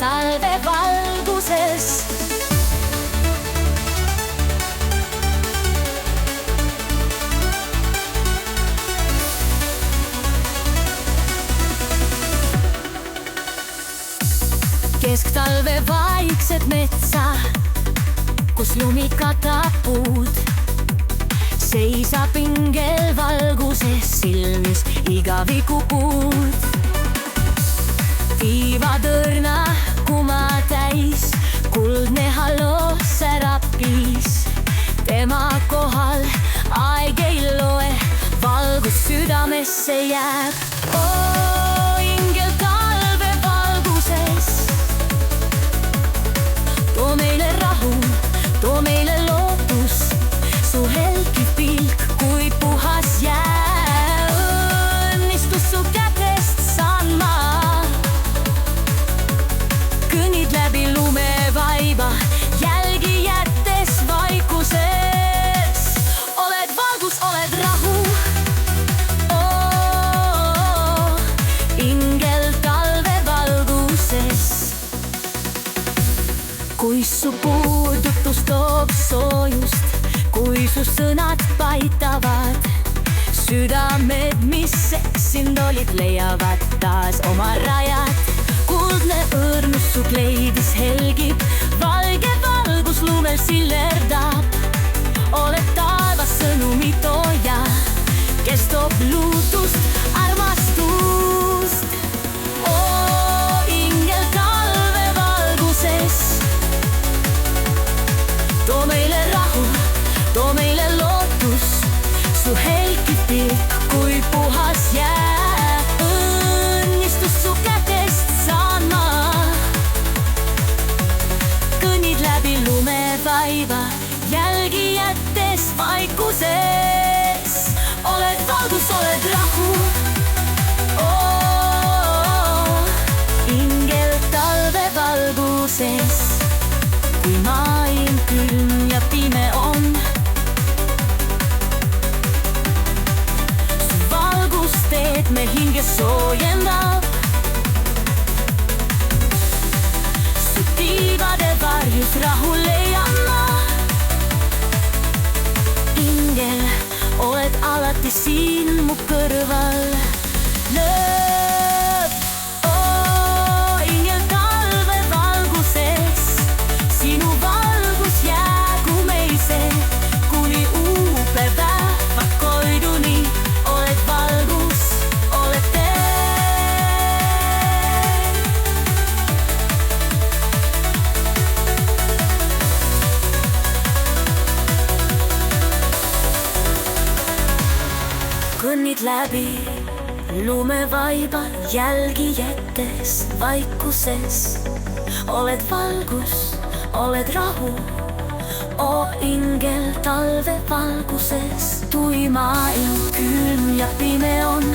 talvevalguses. Kesktalve vaiksed metsa, kus lumi katab puud, seisab ingel valguses silmis igavikupuud. Tiivatõrna kuma täis, kuldne halo särab piis. Tema kohal aeg ei loe, valgus südamesse jääb. Oo, ingel talvevalguses, too meile rahu, too meile lootus. Su helkiv pilk, kui puhas jää, õnnistus su kätest saan ma. Kõnnid läbi lumevaiba, jälgi jättes vaikuses. Oled valgus, oled rahu, ingel talvevalguses. Kui su puudutus toob soojust, kui su sõnad paitavad, südamed, mis eksinud olid, leiavad taas oma rajad. Kuldne õrnus su kleidis helgib, valge valgus lumel sillerdab. Oled taevas sõnumi tooja, kes toob luutust, armastust. Oo, ingel talvevalguses, too meile rahu, too meile lootus. Su helkiv pilk, kui puhas jää, õnnistus su kätest saan ma. Kõnnid läbi lumevaiba, jälgi jättes vaikuses. Oled valgus, oled rahu, ingel talvevalguses. Kui maailm külm ja pime on, su valgus teed me hinge soojendab. Su tiivade varjus rahu leian ma. Ingel, oled alati siin mu kõrval. Lõõb, ingel talvevalguses, sinu valgus jäägu meise, kuni uupe päevad koiduni. Oled valgus, oled tee. Kõnnid läbi lumevaiba, jälgi jättes vaikuses. Oled valgus, oled rahu, oo ingel talvevalguses. Tui maailm külm ja pime on,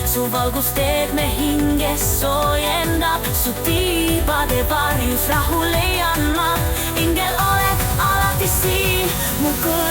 su valgus teed me hinges soojendab. Su tiibade varjus rahu leian ma. Ingel, oled alati siin mu kõrval.